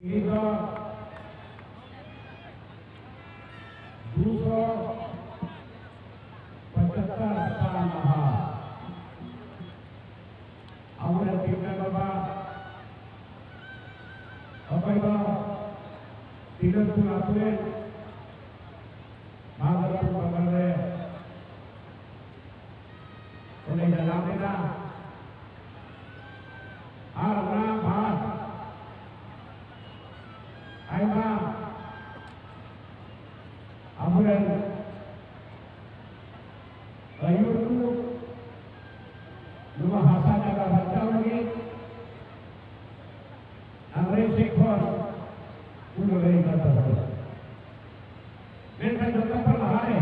ಈಗ 275 साल रहा हमारे टीका बाबा अपना तिलक पुरातुरे भागवत पकड़े उन्हें जला देना और ना बात आएगा हमारे अयुर्वेद लोग हासा जगह बच्चा होंगे अंग्रेज सिखों उन लोगों ने करता है लेकिन जब तक पर रहा है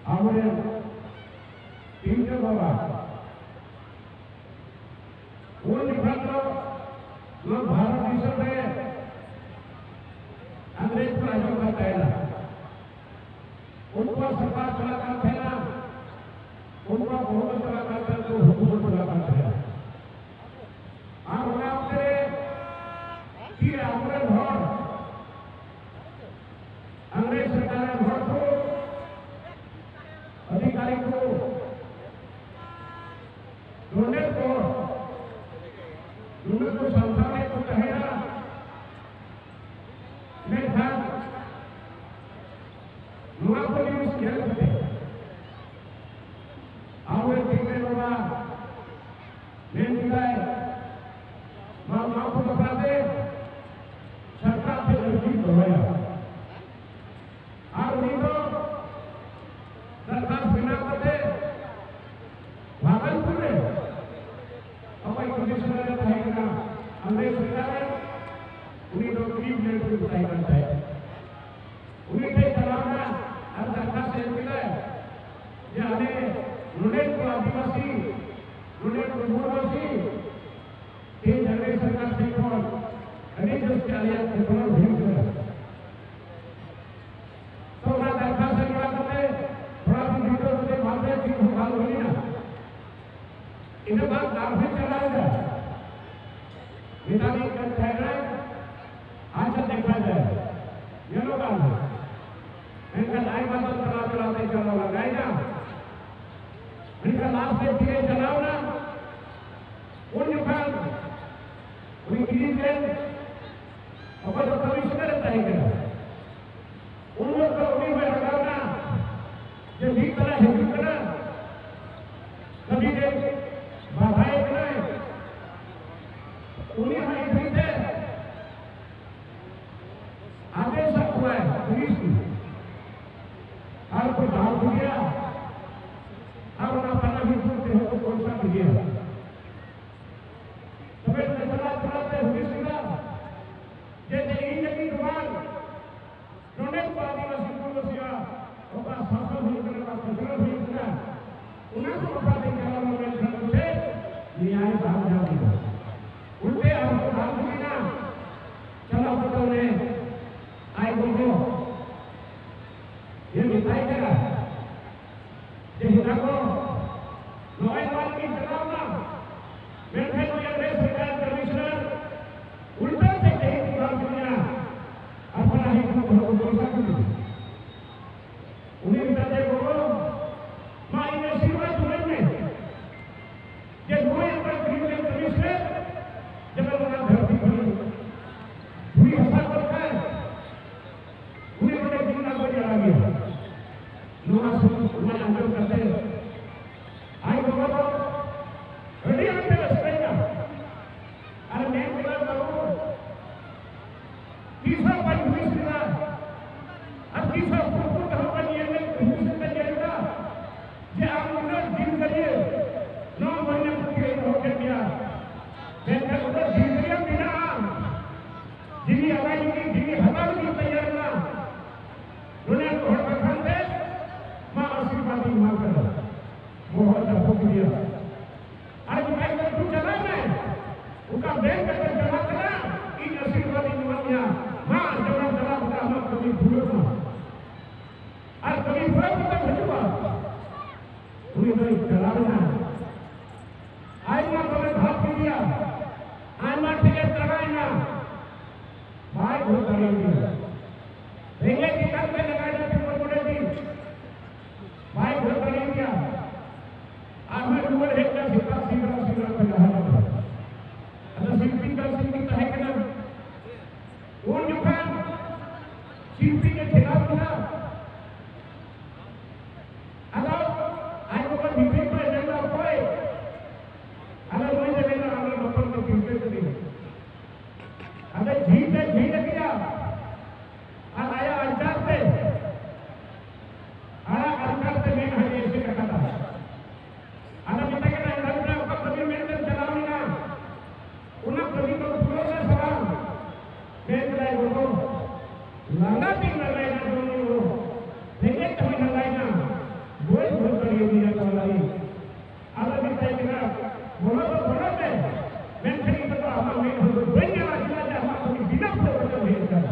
हमारे तीन के बाबा वो निकल लोग भारत देश में अंग्रेज पर आज़ाद करता है ना उनको सरकार चला करते हैं ना उनको बहुमत चला करते हैं तो हुकूमत चला करते हैं और उन्हें अपने कि अपने भर अंग्रेज सरकार भर को अधिकारी को डोनेट को संसार को कहेगा मैं था लोगों को न्यूज़ क्या करते हैं आवे देखने वाला मैं दिखाए माँ को बता दे सरकार से लड़की करवाया और नहीं तो सरकार बिना करते भागलपुर में हमारी कंडीशन रहता है कि अंग्रेज सरकार है उन्हीं लोग गरीब लोगों को बुराई करता है उन्हीं के चलाना हर सरकार से मिला है ये हमें लुनेट को आदिवासी लुनेट को मूलवासी ये अंग्रेज सरकार से कौन अनेक जो क्या लिया कितना भीड़ है तो ना सरकार से क्या करते थोड़ा सी वीडियो से मारते चीज भूखाल होनी ना इन्हें बात काफी चलाएगा विधानी कर कहना आज देखा जाए ये लोग आए इनका लाइव बदल चलाते चलो लगाएगा इनका लास्ट से धीरे चलाओ ना उन निकाल उन्हें क्लीन है और जो कमिश्नर रहता है क्या उन लोग को उन्हीं में लगाओ ना जो ठीक तरह है ठीक तरह कभी के बाधाएं बनाए उन्हीं में इतनी से आदेश हुआ है पुलिस की और कोई दाव दिया और उन्हें पता भी पूछते हो तो कौन सा दिया तो मैं चला चलाते पुलिस का जैसे इन जगह दुकान डोनेट को आदिवासी को बसिया होगा शासन भी करना फैसला भी करना उन्हें तो पता नहीं चला मैं से न्याय भाग जाती है उल्टे हमको भाग देना चलो तो ने आए बोलो ये बताई देगा ये हिदाको नौजवान की चलावना बैठे तो ये सरकार कमिश्नर उल्टा से कहीं बात दुनिया अपना ही को भरोसा कर उन्हें बताते बोलो मां ने सिवा तुरंत में ये दुनिया पर क्रिमिनल कमिश्नर जब उन्हें धरती पर पूरी हसा करता है उन्हें बड़े जिंदा को जला गया लोग उन्हें अंदर करते आई बाबा तो रेडी आते रस्तेगा अरे मैं बोला बाबू तीसरा पाई हुई सीधा अब तीसरा फोटो कहाँ पर ये मैं हिंदुस्तान में जाएगा ये आप उन्हें दिन करिए 9 महीने के रोके दिया मैं क्या उधर जिंदगी बिना जिन्हें आवाज़ की जिन्हें हवा की तैयार ना उन्हें घोड़ पसंद है माँ आशीर्वाद ही माँ कर बहुत दफो किया आज मैं तो तू चला मैं उनका बैंक का जमा करा इन आशीर्वाद ही निवासिया माँ जब चला बता हम कभी भूलो ना बहुत बड़ी है रेंगे की कान में लगाए जाते हैं बड़े दिन भाई बहुत बड़ी है आज मैं रूबल है क्या सीता सीता पे रहा है अगर शिल्पी का संगीत है कि ना वो जुकान शिल्पी के खिलाफ ना अगर आज वो डिबेट में एजेंडा कोई अगर वही एजेंडा हमारे लोगों को डिबेट करेंगे अगर झील किया आज आया अंचार पे आया अंचार पे मैं हर ऐसे करता था अगर पता क्या है लग रहा है कभी मेरे चलाऊंगी ना उन्हें कभी तो पूरा से सवाल मैं चलाए वो लंगा भी लगाए ना दोनों वो लेकिन कभी लगाए ना वो बहुत बड़ी दुनिया का वाली अगर पता क्या बोलो तो बोलो पे मैं खरीद तो हमारा नहीं हो तो बन गया जिला हमारा कोई बिना प्रोग्राम भेज कर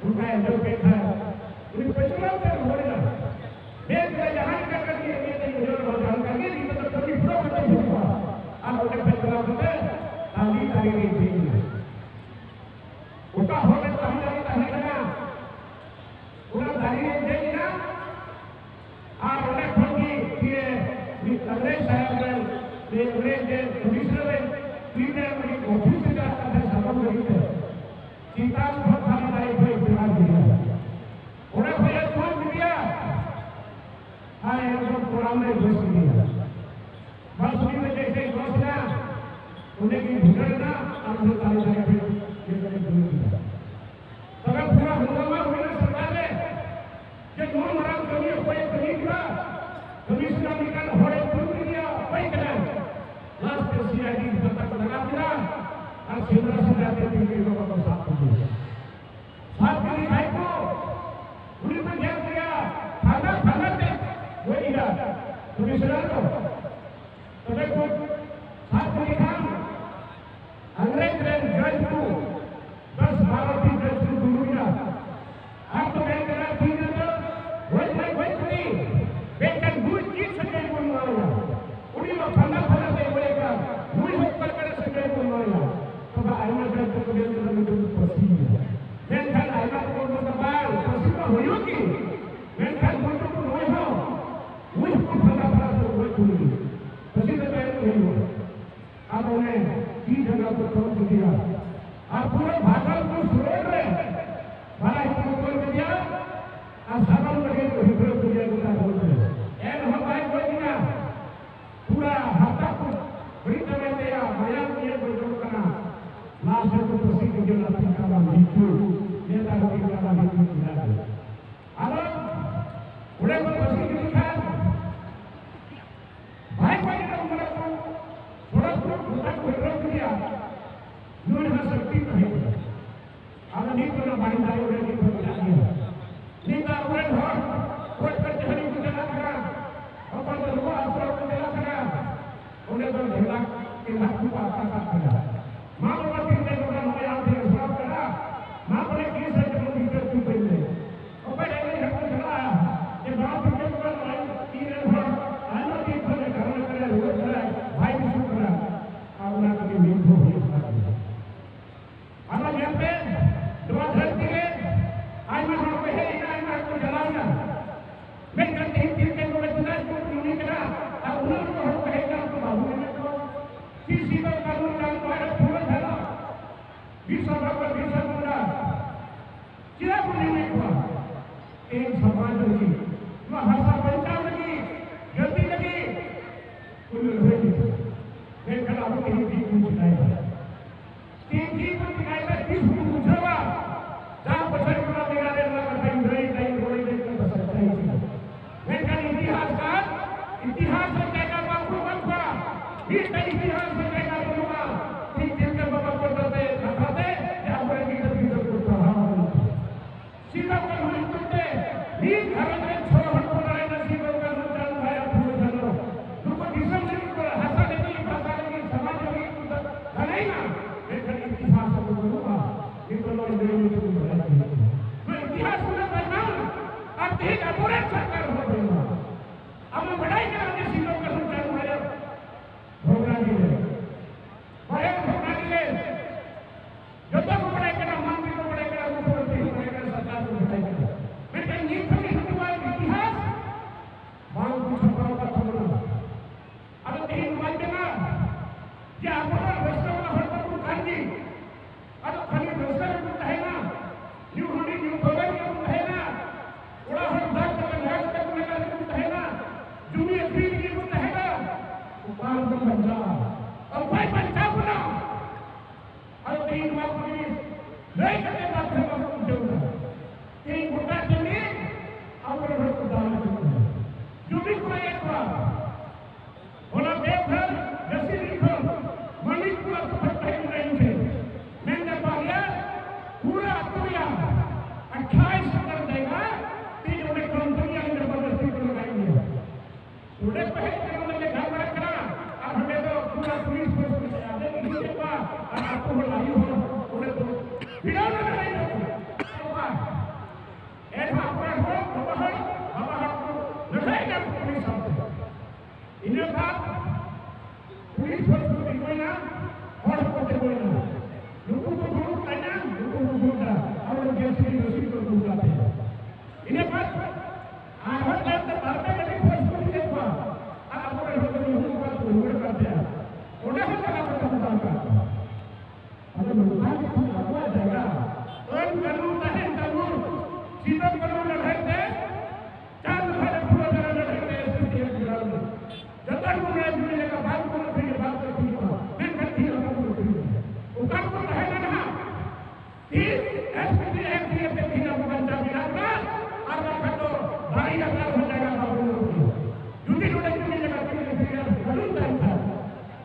उनका जो बैठा है उन्हें पचड़ा कर बोलेगा मैं जहां का कर दिया ये तो जो जान करके नहीं तो कभी प्रोग्राम नहीं हुआ अब उन्हें पचड़ा होता है ताली ताली नहीं थी उनका होने तो हम लोग है ना उन्हें ताली नहीं देगी ना और उन्हें खोजी कि अंग्रेज साहब ने अंग्रेज के कमिश्नर ने तीन अपनी ऑफिस का सबक नहीं है चिंता बहुत सारी लाइफ में इस्तेमाल किया उन्हें भैया कौन दिया हाँ एकदम पुराने दोस्त दिया बस उन्हीं में जैसे घोषणा उन्हें की भूलना और ताली ताली ये करें दिया अगर पूरा हंगामा हुआ सरकार ने कि नूर मराम कभी कोई कमी किया कमिश्नर निकाल होड़े पूर्ण दिया कोई करा लास्ट सीआईडी तक लगा दिया और शिवराज से जाते थे लोगों को साथ दिया साथ के भाई को उन्हीं पर ध्यान दिया थाना पे वो दिया कमिश्नर को तो देखो साथ में काम अंग्रेज जज को 10-12 दिन जज को दूरिया आप तो मैं करा ठीक है तो वही नहीं बेटन गुड चीज से कोई मारेगा उन्हीं में फंदा से बोलेगा मुझे ऊपर करे से कोई मारेगा तो आई ना जब तक मैं तो पसीना मैं खान आई ना को तो बाल पसीना होयो की मैं खान को होय हो मुझे को फंदा से वो चुनी पसीना मैं नहीं हो अब उन्हें की जगह पर छोड़ दिया और पूरे भागल को छोड़ रहे बड़ा ही को दिया और सामान लगे तो हिब्रो दिया गुना बोल रहे एन हम भाई कोई ना पूरा हफ्ता को बड़ी तरह दिया माया दिए बोल करना लास्ट को प्रसिद्ध के ना का भिक्षु नेता के का भिक्षु मिला अब उड़े को प्रसिद्ध लिखा भाई भाई का उम्र को थोड़ा थोड़ा हिब्रो दिया नूर में शक्ति नहीं अब नहीं तो बाड़ी दाई उड़े नहीं तो दिया नहीं तो उड़े हो कोई करते हरी को चला करा अपन तो रुआ असर को चला करा उन्हें तो ढेला के लाख को आता करा मां बाबा के ने को मैं आप से हिसाब करा मां बड़े केस है जो भीतर तू पहले और बड़े ने हमको चला ये बात के ऊपर भाई तीन भर आना की भर घर में करे रोज करे भाई भी सुन करा और ना कभी मीट हो हम यहाँ पे दुआ धरती है आज मैं वहाँ पे है इतना को जलाऊंगा मैं करते ही तीन दिन को मैं सुना को नहीं करा अब उन्होंने को हम कहेगा तो बाबू ने तो किसी को कानून का तुम्हारा पूरा धरा 20 पर 20 मुंडा चिरा को नहीं हुआ एक समाज लगी वह हंसा पंचायत लगी गलती लगी कुल लगी मैं खड़ा होकर ही ठीक हूँ बताया तीन जी को दिखाएगा किस को पूछेगा जहाँ बचर को मेरा देना करता है इधर ही रोड़ी देखकर बस अच्छा ही मैं कल इतिहास में कहना बाबू बनवा फिर कल इतिहास में कहना बोलूँगा ठीक दिन के बाबा को करते रखाते या बड़े की तरफ को पढ़ा सीधा कर हुई तुमने नींद घर में छोड़ हट को रहे ना सीधा का नुकसान भाया पूरे जानो दुख किस्म से को हंसा देती भाषा लगी समाज लगी नहीं ना लेकिन इतिहास को बोलूँगा ये तो लोग देने को बोला मैं इतिहास को करना अब ठीक है पूरे सरकार हो गया अब मैं बढ़ाई के आगे सीधों का संचालन है भोगना जी ने बड़े भोगना जी ने जो तो बढ़ाई के ना मान भी तो बढ़ाई तीन बार पुलिस नहीं करते बात है बात जोड़ा तीन घंटा चलिए और घर दान जो भी कोई एक बार होना देवघर जैसे लिखो मणिपुर पर पहले नहीं थे मैंने पाया पूरा दुनिया 28 कर देगा तीन उन्हें कंपनियां जबरदस्ती को लगाएंगे उन्हें पहले उन्होंने घर में रखना अब हमें तो पूरा पुलिस फोर्स में आने नहीं के बाद और आपको बुलाई हो उन्हें तो विरोध नहीं होगा ऐसा अपराध हो हमारा लड़ाई का पुलिस सामने इन्हें बात पुलिस फोर्स को कोई ना और कोई ना लोगों को ढूंढ करना लोगों को ढूंढना और जैसे उसी को ढूंढते हैं इन्हें बात आज तक भारत में फोर्स को नहीं देखा अब अपने लोगों को ढूंढ करते हैं उन्हें हम क्या करते हैं अगर लोग आगे जाएगा और कानून है कानून सीधा कानून लगाते चांद भरे पूरा तरह लगाते स्थिति है बिहार में जब तक उन्हें जुड़ने का बात को फिर बात करती है मैं करती हूं वो कानून है ना कि एसपी एक्ट ये पे बिना बंदा बिहार का और रखा तो भाई का हो जाएगा बाबू जुड़ी जुड़े जुड़ी जगह पे कानून था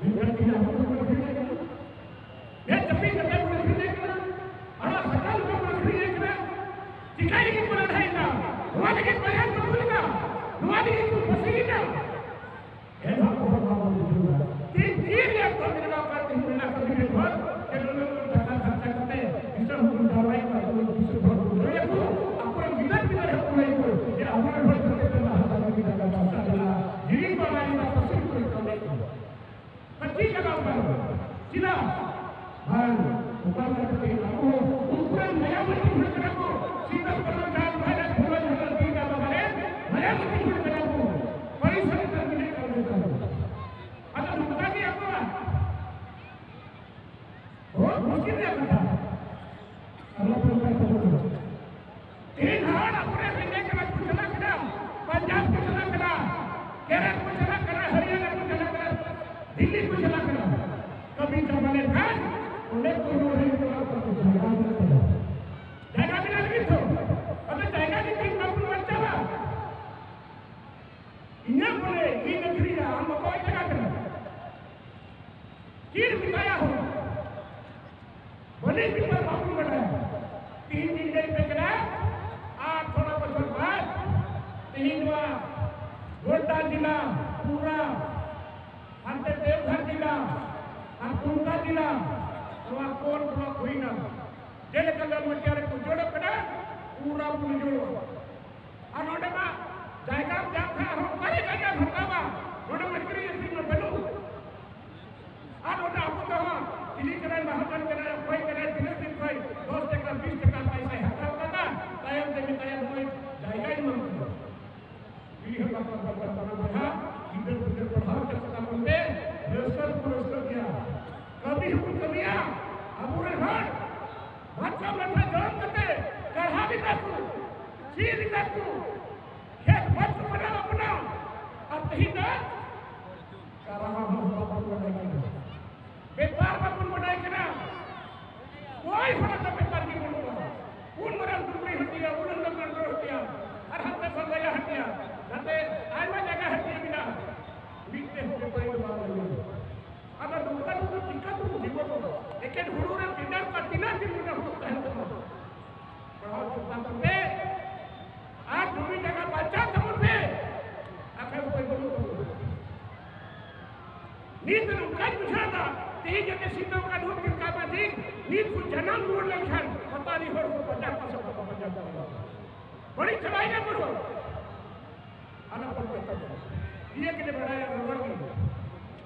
मैं करती हूं ये जब भी करते हैं फिर देखना और सरकार को फिर देखना सिखाई की कोई नहीं ना हमारे के बयान को भूलना हमारी की पसीना ये ना को बाबू तीन चीज ये तो मेरा करते हैं ना कभी भी घर के लोगों को ज्यादा खर्चा करते हैं इससे हम दवाई का कोई दूसरे घर को ले को अपने विदर विदर है कोई को ये हमारे घर के करना हमारा की जगह बात चला जीरी को वाली का पसीना कोई काम नहीं 25 जगह पर सीधा हाँ ऊपर करते हैं वो ऊपर नया मशीन भर कर को सीधा करना चाह रहा है पूरा जगह तीन का बगले नया मशीन भर कर को परिसर कर नहीं कर देता अगर रुका के आपको बहुत मुश्किल है बेटा अल्लाह को कैसे तीन हाड़ अपने जिले का कुछ चला करा पंजाब को चला करा केरल को चला करा हरियाणा को चला करा दिल्ली को चला करा कभी जमाने था उन्हें कोई नहीं जाएगा भी नहीं तो अबे जाएगा कि तीन बाबू बच्चा बा इन्हें बोले ये नगरी है हम कोई जगह करना कीर बिताया हो बोले भी पर बाबू बनाया 3 दिन पे करा आज थोड़ा बचल बाद 3 बार गोड्डा जिला पूरा अंत देवघर जिला अंतुका जिला और कौन ब्लॉक हुई ना जेल कलर में क्या को जोड़ो करा पूरा पुल जोड़ो और नोटे में जाएगा क्या था हम करे जाएगा भगावा नोटे में करी इसी में बनू आज नोटे आपको तो हाँ इन्हीं करे महाजन करे कोई करे 3 दिन कोई 10 टका 20 टका पैसा हटा होता था तैयार देने तैयार कोई जाएगा ही नहीं ये बात बढ़ा इधर उधर बढ़ाओ चलता बंदे रेस्टर पुरस्कार किया कभी हम कमियां अबूरे घाट बच्चा बैठा जॉब करते कढ़ा भी काटू चीर भी काटू खेत बच बना अपना अब नहीं ना कढ़ा हम बाबू बनाए व्यापार बाबू बनाए के ना कोई होना तो व्यापार की बोलूंगा उन मरन टुकड़ी हटिया उन लगन हटिया हर हफ्ते सब गया हटिया जाते आज में जगह हटिया बिना बीतते हो कोई बात नहीं अगर दुकान को टिका तो जीवन को एक एक हुड़ूरे बिना कटिना दिन में होता है तो पढ़ाओ चुपता करते आज दूसरी जगह बच्चा समझ पे आखिर कोई बोलो नीत रुका बुझाता तेज के सीधों का धूप किसका बाजी नीत को जन्म मोड़ लक्षण पता नहीं हो को 50% का बचा बड़ी चलाई ना करो अलग पड़ता ये के लिए बढ़ाया गड़बड़ की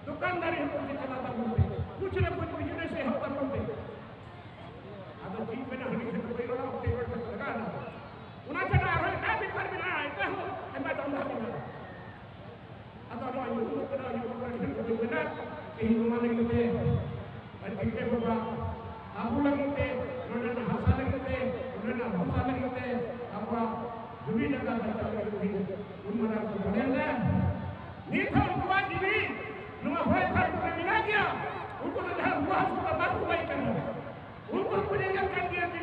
दुकानदारी हम लोग चलाता बोलते कुछ न कुछ बिजनेस से होता बोलते अब ठीक में ना हमें तो कोई बड़ा होते बड़ा लगा ना उना चला है का भी कर बिना ऐसा हो मैं दंडा बिना अब तो ये तो ये कोई बिना कहीं माने के और ठीक होगा आप लगते उन्होंने हंसा लगते उन्होंने हंसा लगते आपका जो भी लगा था उन मना को बनेगा नहीं था उनका जीवी नुमा होए था तो मिला गया उनको तो जहां हुआ उसको बात हुआ ही करना उनको पुलिंगल कर दिया